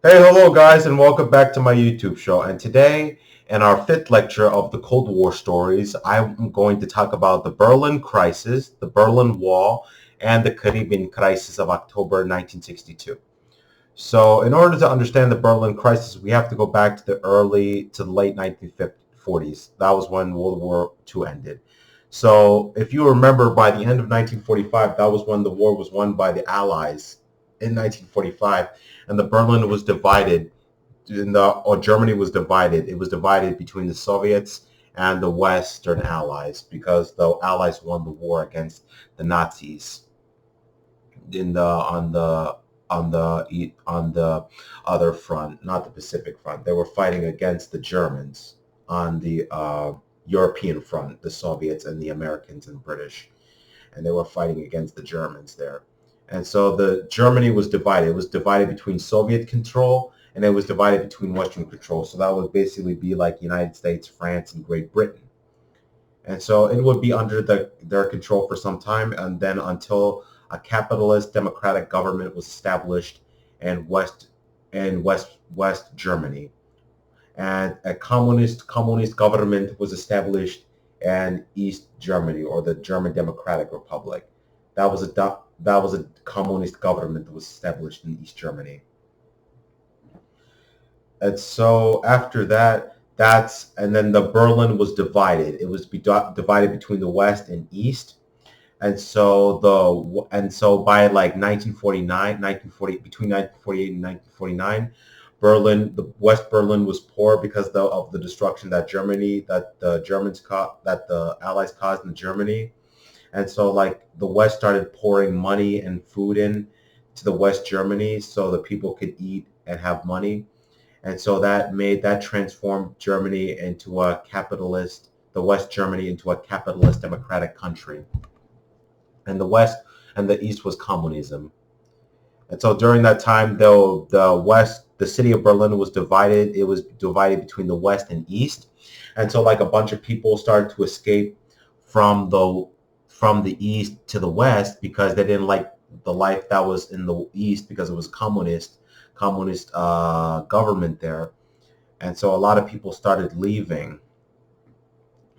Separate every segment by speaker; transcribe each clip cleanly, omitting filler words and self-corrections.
Speaker 1: Hey, hello guys, and welcome back to my YouTube show. And today, in our fifth lecture of the Cold War stories, I'm going to talk about the Berlin Crisis, the Berlin Wall, and the Caribbean Crisis of October 1962. So, in order to understand the Berlin Crisis, we have to go back to the late 1940s. That was when World War II ended. So, if you remember, by the end of 1945, that was when the war was won by the Allies in 1945, and the Berlin was divided or Germany was divided. It was divided between the Soviets and the Western Allies because the Allies won the war against the Nazis in the on the other front, not the Pacific front. They were fighting against the Germans on the European front, the Soviets and the Americans and British, and they were fighting against the Germans there. And so the Germany was divided. It was divided between Soviet control and it was divided between Western control. So that would basically be like United States, France, and Great Britain. And so it would be under their control for some time, and then until a capitalist democratic government was established in West Germany, and a communist government was established in East Germany, or the German Democratic Republic. That was a communist government that was established in East Germany. And so after that, and then the Berlin was divided. It was divided between the West and East. And so by like 1949, between 1948 and 1949, the West Berlin was poor because of the destruction that the Allies caused in Germany. And so like the West started pouring money and food in to the West Germany so the people could eat and have money. And so that transformed Germany into the West Germany into a capitalist democratic country. And the East was communism. And so during that time, though, the city of Berlin was divided. It was divided between the West and East. And so like a bunch of people started to escape from the East to the West because they didn't like the life that was in the East because it was communist government there. And so a lot of people started leaving.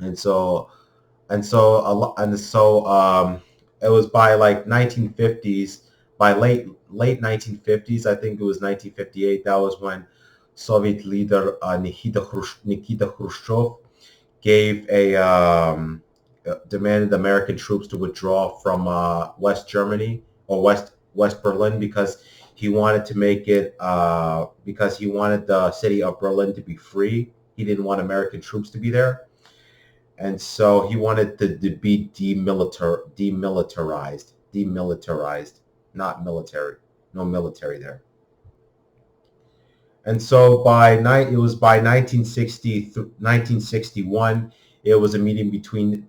Speaker 1: And so it was by like 1950s, by late 1950s, I think it was 1958. That was when Soviet leader Nikita Khrushchev gave demanded American troops to withdraw from West Germany, or West Berlin, because he wanted to make it because he wanted the city of Berlin to be free. He didn't want American troops to be there. And so he wanted to be demilitarized, not military, no military there. And so it was by 1961, it was a meeting between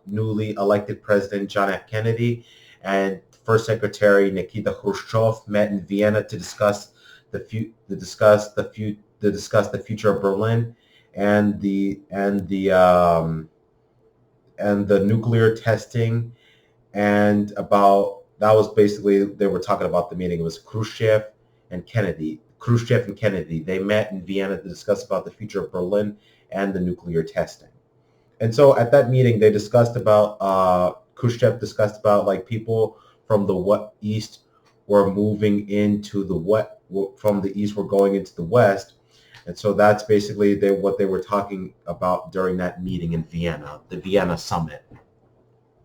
Speaker 1: newly elected President John F. Kennedy and First Secretary Nikita Khrushchev met in Vienna to discuss the future of Berlin and the nuclear testing, and about that was basically, they were talking about the meeting. It was Khrushchev and Kennedy. They met in Vienna to discuss about the future of Berlin and the nuclear testing. And so at that meeting, they discussed about Khrushchev discussed about like people from the East were moving into from the East were going into the West. And so that's basically what they were talking about during that meeting in Vienna, the Vienna Summit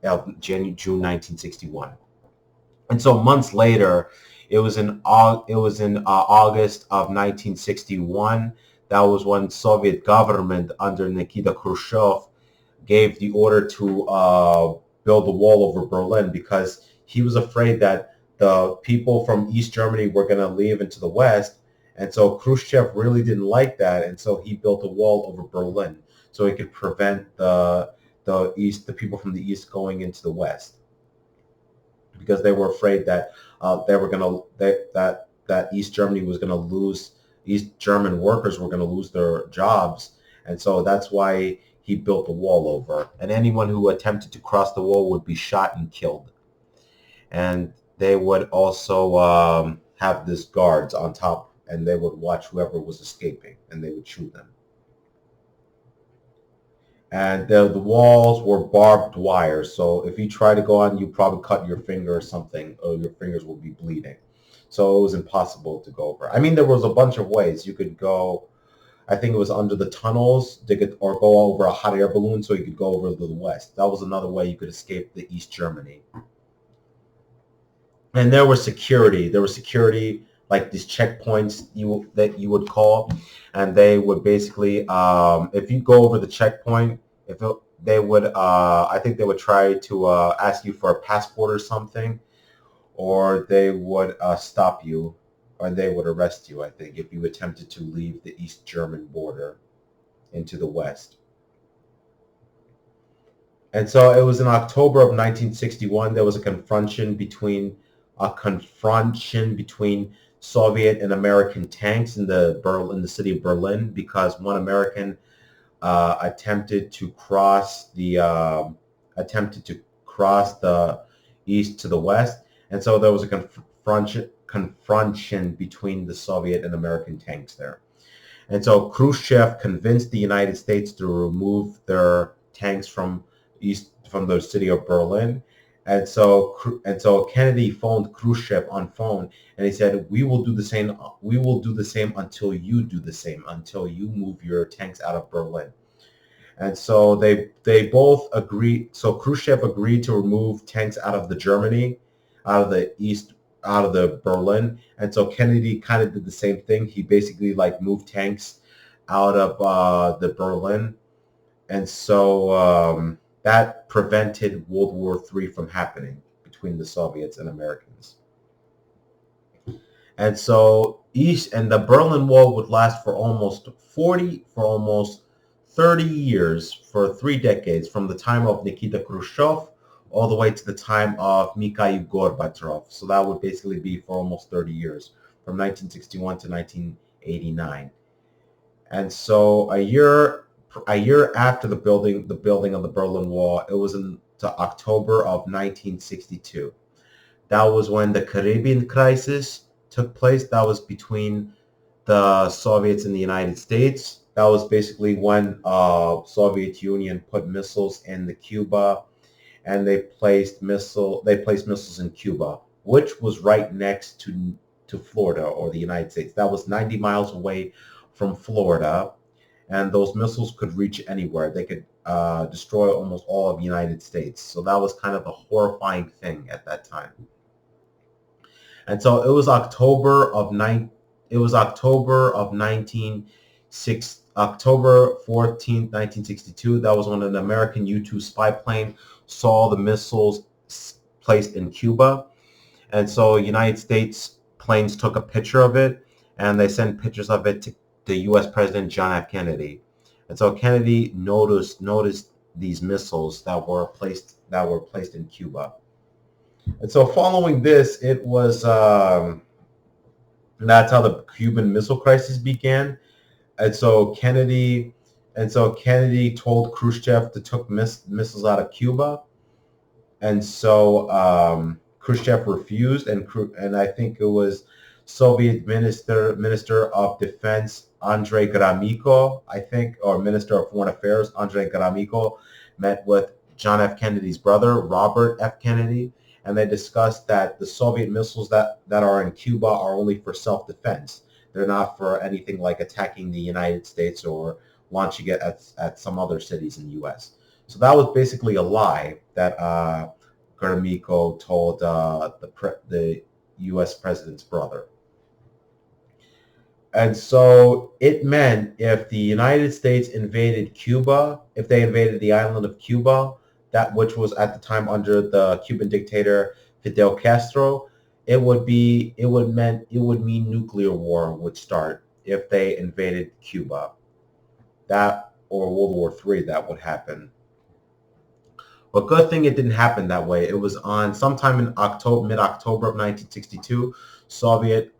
Speaker 1: of June 1961. And so months later, it was in August of 1961. That was when Soviet government under Nikita Khrushchev gave the order to build a wall over Berlin, because he was afraid that the people from East Germany were going to leave into the West. And so Khrushchev really didn't like that, and so he built a wall over Berlin so he could prevent the people from the East going into the West, because they were afraid that that East Germany was going to lose, East German workers were going to lose their jobs, and so that's why he built the wall over. And anyone who attempted to cross the wall would be shot and killed. And they would also have this guards on top, and they would watch whoever was escaping, and they would shoot them. And the walls were barbed wire, so if you try to go on, you probably cut your finger or something, or your fingers will be bleeding. So it was impossible to go over. I mean, there was a bunch of ways you could go. I think it was under the tunnels, or go over a hot air balloon, so you could go over to the west. That was another way you could escape the East Germany. And there was security. There was security, like these checkpoints that you would call, and they would basically, if you go over the checkpoint, they would, I think they would try to ask you for a passport or something, or they would stop you, or they would arrest you, I think, if you attempted to leave the East German border into the West. And so it was in October of 1961, there was a confrontation between Soviet and American tanks in the city of Berlin, because one American attempted to cross the east to the west, and so there was a confrontation between the Soviet and American tanks there. And so Khrushchev convinced the United States to remove their tanks from the city of Berlin. And so Kennedy phoned Khrushchev on phone, and he said, "We will do the same. We will do the same until you do the same. Until you move your tanks out of Berlin." And so they both agreed. So Khrushchev agreed to remove tanks out of out of the Berlin. And so Kennedy kind of did the same thing. He basically moved tanks out of the Berlin, and so that prevented World War III from happening between the Soviets and Americans. And so the Berlin Wall would last for almost 30 years, for 3 decades, from the time of Nikita Khrushchev all the way to the time of Mikhail Gorbachev. So that would basically be for almost 30 years, from 1961 to 1989. And so a year after the building of the Berlin Wall, it was in October of 1962. That was when the Caribbean crisis took place. That was between the Soviets and the United States. That was basically when Soviet Union put missiles in the Cuba, and they placed missiles in Cuba, which was right next to Florida or the United States. That was 90 miles away from Florida, and those missiles could reach anywhere. They could destroy almost all of the United States. So that was kind of a horrifying thing at that time. And so it was October 14th, 1962. That was when an American U-2 spy plane saw the missiles placed in Cuba. And so United States planes took a picture of it, and they sent pictures of it to the U.S. President John F. Kennedy. And so Kennedy noticed these missiles that were placed in Cuba. And so following this, it was that's how the Cuban Missile Crisis began. And so Kennedy told Khrushchev to take missiles out of Cuba, and so Khrushchev refused, and I think it was Soviet Minister of Defense Andrei Gromyko, I think, or Minister of Foreign Affairs Andrei Gromyko, met with John F. Kennedy's brother, Robert F. Kennedy, and they discussed that the Soviet missiles that are in Cuba are only for self-defense. They're not for anything like attacking the United States or launching it at some other cities in the U.S. So that was basically a lie that Gromyko told the U.S. president's brother. And so it meant if the United States invaded Cuba, if they invaded the island of Cuba, which was at the time under the Cuban dictator Fidel Castro, it would mean nuclear war would start if they invaded Cuba. That, or World War III, that would happen. But good thing it didn't happen that way. It was on sometime in mid-October of 1962. Soviet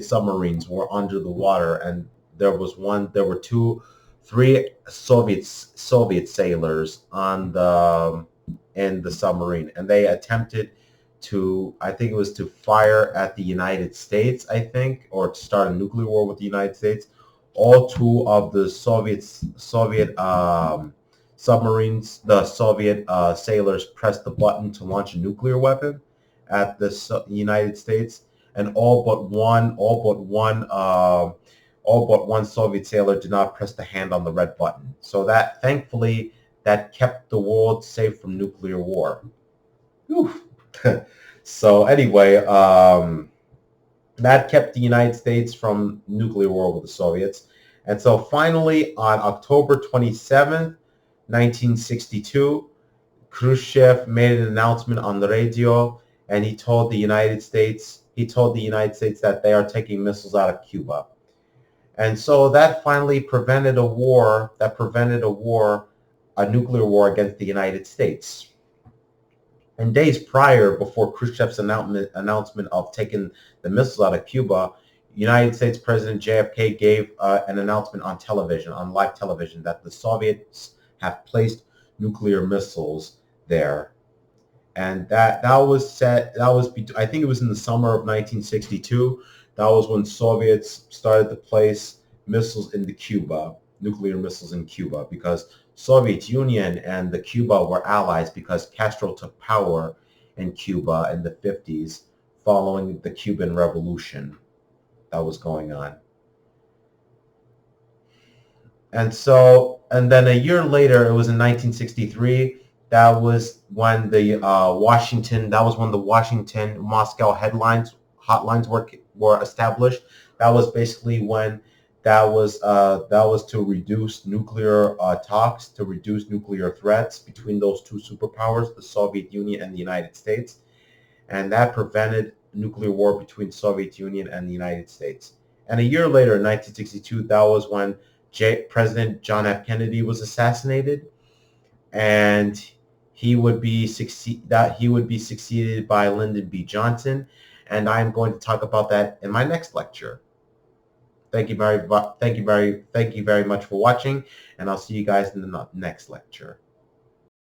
Speaker 1: submarines were under the water, and there were three Soviet sailors in the submarine, and they attempted I think it was to fire at the United States, I think, or to start a nuclear war with the United States. All two of the Soviet submarines, the Soviet sailors pressed the button to launch a nuclear weapon at the United States, and all but one Soviet sailor did not press the hand on the red button. So that, thankfully, that kept the world safe from nuclear war. So anyway, that kept the United States from nuclear war with the Soviets. And so finally, on October 27th, 1962, Khrushchev made an announcement on the radio, and he told the United States that they are taking missiles out of Cuba. And so that finally prevented a nuclear war against the United States. And days prior, before Khrushchev's announcement of taking the missiles out of Cuba, United States President JFK gave an announcement on television, on live television, that the Soviets have placed nuclear missiles there. And that was set. I think it was in the summer of 1962. That was when Soviets started to place missiles into Cuba, nuclear missiles in Cuba, because Soviet Union and the Cuba were allies because Castro took power in Cuba in the 50s following the Cuban Revolution that was going on. And then a year later, it was in 1963, that was when the Washington Moscow hotlines were established. That was basically when that was to reduce nuclear talks, to reduce nuclear threats between those two superpowers, the Soviet Union and the United States, and that prevented nuclear war between Soviet Union and the United States. And a year later, in 1962, that was when President John F. Kennedy was assassinated, and he would be succeeded by Lyndon B. Johnson, and I'm going to talk about that in my next lecture. Thank you very much for watching, and I'll see you guys in the next lecture.